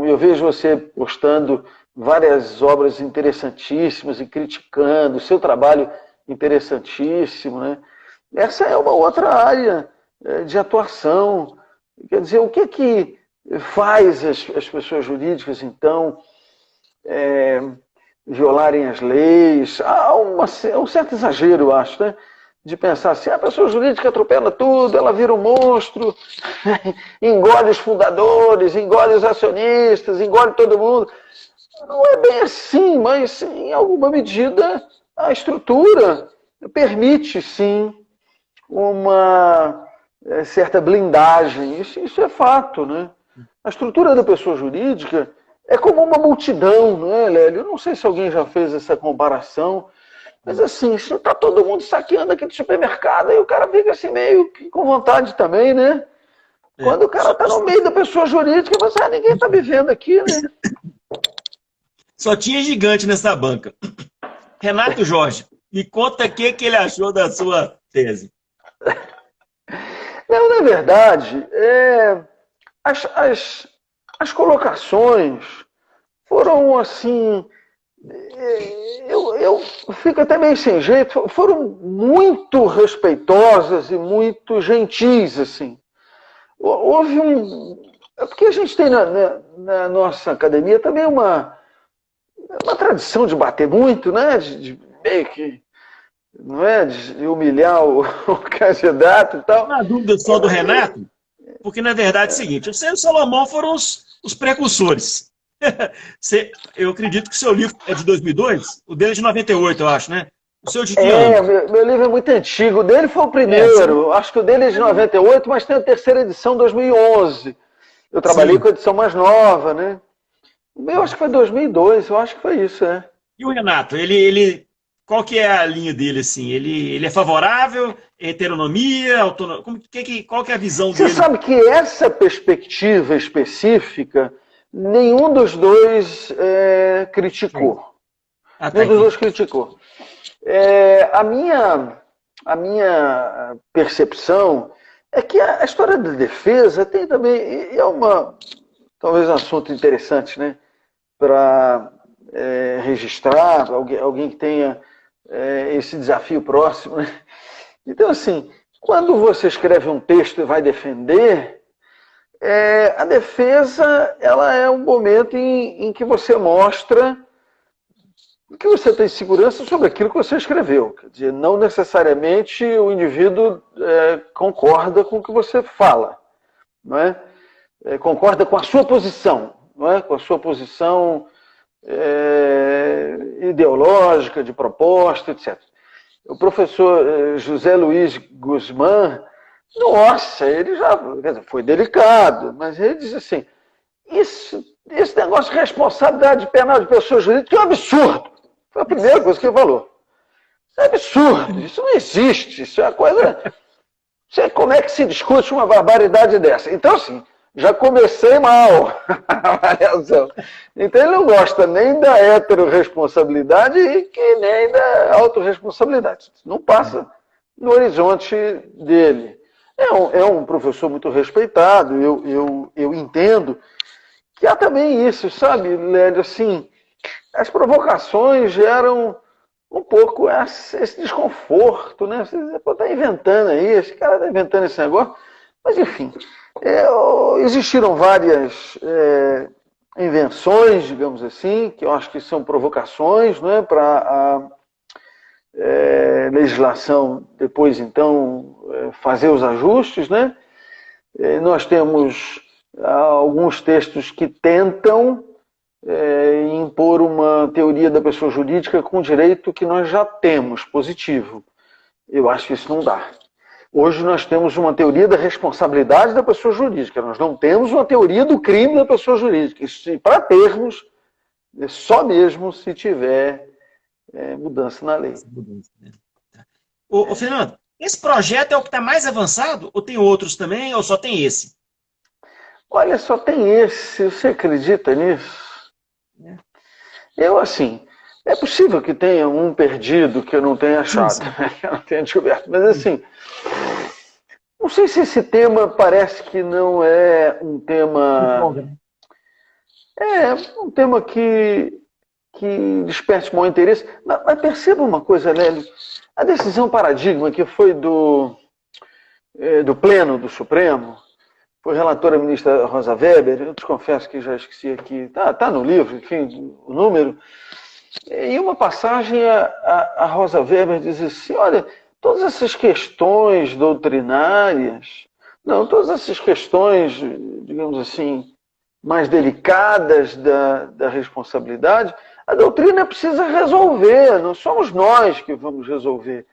Eu vejo você postando várias obras interessantíssimas e criticando, o seu trabalho interessantíssimo, né? Essa é uma outra área de atuação. Quer dizer, o que faz as pessoas jurídicas, então, violarem as leis? Há um certo exagero, eu acho, né? De pensar assim, a pessoa jurídica atropela tudo, ela vira um monstro, engole os fundadores, engole os acionistas, engole todo mundo. Não é bem assim, mas em alguma medida a estrutura permite, sim, uma certa blindagem. Isso é fato, né? A estrutura da pessoa jurídica é como uma multidão, não é, Lélio? Eu não sei se alguém já fez essa comparação, mas assim, se está todo mundo saqueando aqui do supermercado, aí o cara fica assim meio que com vontade também, né? Quando o cara está no meio da pessoa jurídica, você, ninguém está me vendo aqui, né? Só tinha gigante nessa banca. Renato Jorge, me conta o que ele achou da sua tese. Não, na verdade, as colocações foram assim, eu fico até meio sem jeito, foram muito respeitosas e muito gentis, assim. Houve porque a gente tem na nossa academia também uma tradição de bater muito, né? De meio que, não é? De humilhar o candidato e tal. Uma dúvida só do Renato, porque na verdade é o seguinte, você e o Salomão foram os precursores. Eu acredito que o seu livro é de 2002, o dele é de 98, eu acho, né? O seu de que ano? Meu livro é muito antigo, o dele foi o primeiro, acho que o dele é de 98, mas tem a terceira edição, 2011. Eu trabalhei com a edição mais nova, né? O meu acho que foi 2002, eu acho que foi isso, E o Renato, qual que é a linha dele, assim? Ele é favorável, heteronomia, autonomia? Qual que é a visão dele? Você sabe que essa perspectiva específica, nenhum dos dois criticou. Ah, tá, Nenhum dos dois entendi. criticou. A minha percepção é que a história da defesa tem também, e é talvez um assunto interessante, né, para registrar, alguém que tenha esse desafio próximo, né? Então, assim, quando você escreve um texto e vai defender, a defesa ela é um momento em que você mostra que você tem segurança sobre aquilo que você escreveu. Quer dizer, não necessariamente o indivíduo concorda com o que você fala, não é? Concorda com a sua posição, não é? Com a sua posição ideológica, de proposta, etc. O professor José Luiz Guzmán, nossa, ele já foi delicado, mas ele diz assim, esse negócio de responsabilidade penal de pessoa jurídica é um absurdo. Foi a primeira coisa que ele falou. Isso é absurdo, isso não existe, isso é uma coisa... Como é que se discute uma barbaridade dessa? Então, assim, já comecei mal a avaliação. Então, ele não gosta nem da heterorresponsabilidade e nem da autorresponsabilidade. Não passa no horizonte dele. É um professor muito respeitado, eu entendo que há também isso, sabe, Lédio, assim, as provocações geram um pouco esse desconforto, né? Você está inventando aí, esse cara está inventando esse negócio. Mas, enfim, existiram várias invenções, digamos assim, que eu acho que são provocações, né, para a legislação depois, então, fazer os ajustes, né? Nós temos alguns textos que tentam impor uma teoria da pessoa jurídica com direito que nós já temos, positivo. Eu acho que isso não dá. Hoje nós temos uma teoria da responsabilidade da pessoa jurídica, nós não temos uma teoria do crime da pessoa jurídica. Isso, para termos, só mesmo se tiver mudança na lei. Ô, Fernando, esse projeto é o que está mais avançado? Ou tem outros também? Ou só tem esse? Olha, só tem esse. Você acredita nisso? Eu, assim, é possível que tenha um perdido que eu não tenha achado, que eu não tenha descoberto. Mas, assim, não sei se esse tema parece que não é um tema... um tema que desperte maior interesse. Mas perceba uma coisa, Lélio. A decisão paradigma que foi do Pleno do Supremo, foi relatora a ministra Rosa Weber, eu te confesso que já esqueci aqui, tá no livro, enfim, o número. Em uma passagem, a Rosa Weber diz assim, olha, todas essas questões doutrinárias, não, todas essas questões, digamos assim, mais delicadas da responsabilidade, a doutrina precisa resolver, não somos nós que vamos resolver.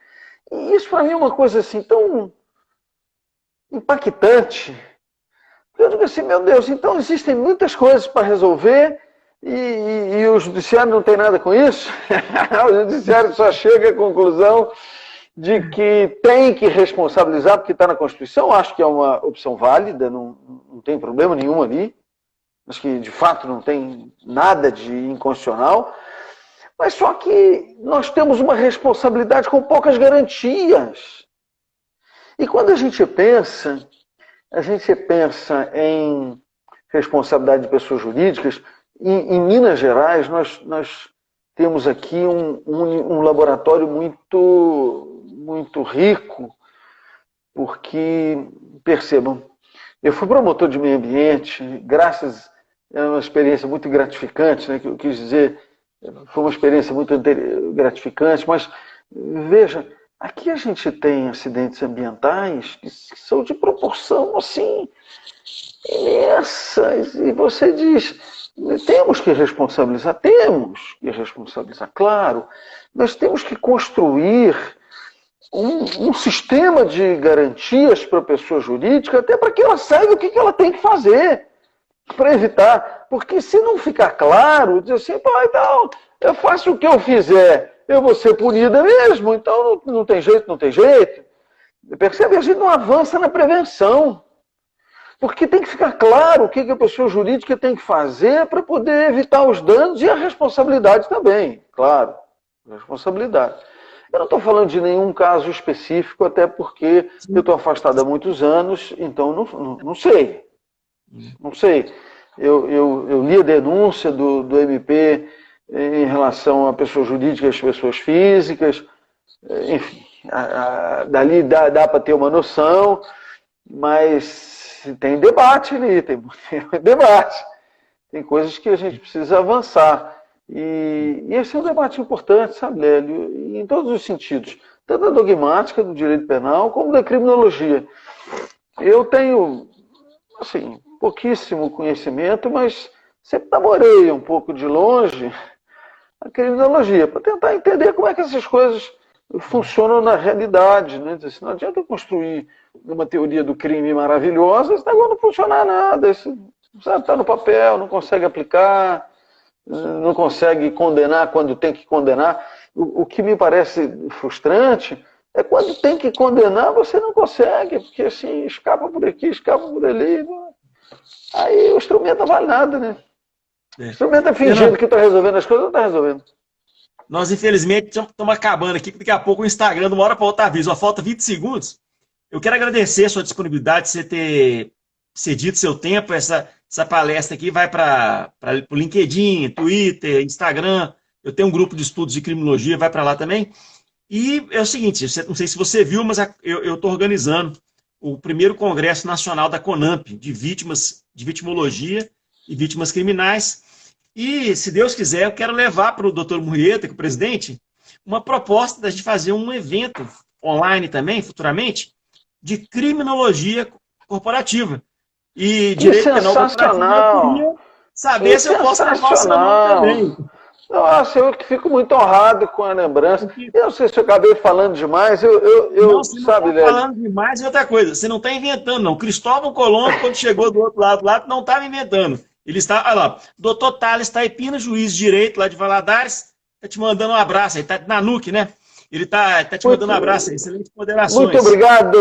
E isso para mim é uma coisa assim tão impactante. Eu digo assim, meu Deus, então existem muitas coisas para resolver e o judiciário não tem nada com isso? O judiciário só chega à conclusão de que tem que responsabilizar porque está na Constituição, acho que é uma opção válida, não tem problema nenhum ali, acho que de fato não tem nada de inconstitucional, mas só que nós temos uma responsabilidade com poucas garantias. E quando a gente pensa em responsabilidade de pessoas jurídicas, em Minas Gerais nós temos aqui um laboratório muito rico, porque, percebam, eu fui promotor de meio ambiente, é uma experiência muito gratificante, né, que eu quis dizer, foi uma experiência muito gratificante, mas veja, aqui a gente tem acidentes ambientais que são de proporção assim imensas, e você diz, temos que responsabilizar, claro, nós temos que construir um sistema de garantias para a pessoa jurídica, até para que ela saiba o que ela tem que fazer, para evitar. Porque se não ficar claro, diz assim, pô, então, eu faço o que eu fizer, eu vou ser punida mesmo, então não tem jeito, não tem jeito. Percebe? A gente não avança na prevenção. Porque tem que ficar claro o que a pessoa jurídica tem que fazer para poder evitar os danos e a responsabilidade também, claro, responsabilidade. Eu não estou falando de nenhum caso específico, até porque eu estou afastado há muitos anos, então não sei. Não sei. Eu li a denúncia do MP em relação a pessoas jurídicas e pessoas físicas, enfim, dali dá para ter uma noção, mas tem debate ali, tem debate. Tem coisas que a gente precisa avançar. E esse é um debate importante, sabe, Lélio? Em todos os sentidos. Tanto da dogmática do direito penal, como da criminologia. Eu tenho, assim, pouquíssimo conhecimento, mas sempre namorei um pouco de longe a criminologia, para tentar entender como é que essas coisas funcionam na realidade. Né? Não adianta eu construir uma teoria do crime maravilhosa, esse negócio não funcionar nada, isso está no papel, não consegue aplicar, não consegue condenar quando tem que condenar. O que me parece frustrante é quando tem que condenar, você não consegue, porque assim, escapa por aqui, escapa por ali. Aí o instrumento não vale nada, né? O instrumento é fingindo que está resolvendo as coisas, não está resolvendo. Nós, infelizmente, estamos acabando aqui, daqui a pouco o Instagram, de uma hora para outra, avisa. Só falta 20 segundos. Eu quero agradecer a sua disponibilidade, você ter cedido seu tempo. Essa palestra aqui vai para o LinkedIn, Twitter, Instagram. Eu tenho um grupo de estudos de criminologia, vai para lá também. E é o seguinte, não sei se você viu, mas eu estou organizando o primeiro Congresso Nacional da CONAMP, de vitimologia e vítimas criminais. E, se Deus quiser, eu quero levar para o Dr. Murrieta, que é o presidente, uma proposta da gente fazer um evento online também, futuramente, de criminologia corporativa. E direito penal corporativo, eu queria saber se eu posso levar o seu nome também. Nossa, eu que fico muito honrado com a lembrança. Eu não sei se eu acabei falando demais. Não, você não está falando demais e outra coisa. Você não está inventando, não. Cristóvão Colombo, quando chegou do outro lado, não estava inventando. Ele está, olha lá, doutor Thales Taipina, juiz de direito lá de Valadares, está te mandando um abraço. Ele está na NUC, né? Ele está te mandando um abraço aí. Excelentes moderações. Muito obrigado,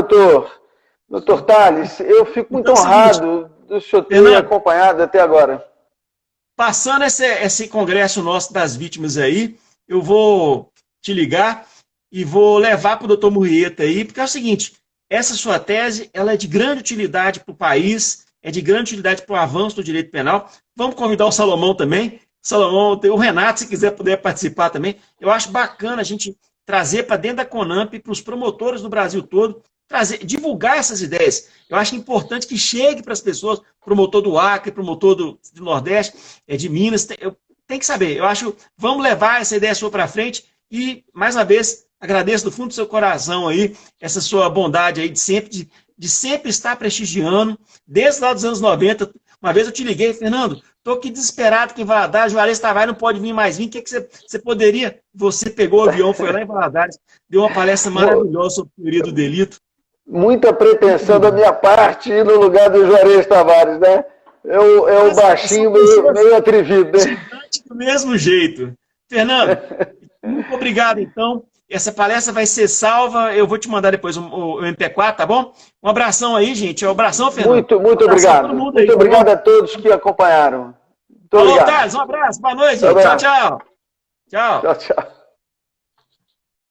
doutor Thales. Eu fico muito honrado do senhor ter acompanhado até agora. Passando esse congresso nosso das vítimas aí, eu vou te ligar e vou levar para o doutor Murrieta aí, porque é o seguinte, essa sua tese ela é de grande utilidade para o país, é de grande utilidade para o avanço do direito penal. Vamos convidar o Salomão também. Salomão, o Renato, se quiser puder participar também. Eu acho bacana a gente trazer para dentro da CONAMP, para os promotores do Brasil todo, divulgar essas ideias. Eu acho importante que chegue para as pessoas, promotor do Acre, promotor do Nordeste, de Minas, tem que saber. Eu acho, vamos levar essa ideia sua para frente e, mais uma vez, agradeço do fundo do seu coração aí, essa sua bondade aí de sempre estar prestigiando, desde lá dos anos 90. Uma vez eu te liguei, Fernando, estou aqui desesperado que em Valadares, Juarez Tavares não pode vir mais vir, o que você poderia? Você pegou o avião, foi lá em Valadares, deu uma palestra maravilhosa sobre teoria do delito. Muita pretensão da minha parte ir no lugar do Juarez Tavares, né? É o baixinho meio atrevido, né? Do mesmo jeito. Fernando, muito obrigado, então. Essa palestra vai ser salva, eu vou te mandar depois o MP4, tá bom? Um abração aí, gente. Um abração, Fernando. Muito obrigado. Muito obrigado a todos que acompanharam. Falou, Thales, um abraço, boa noite. Tchau, tchau. Tchau. Tchau, tchau.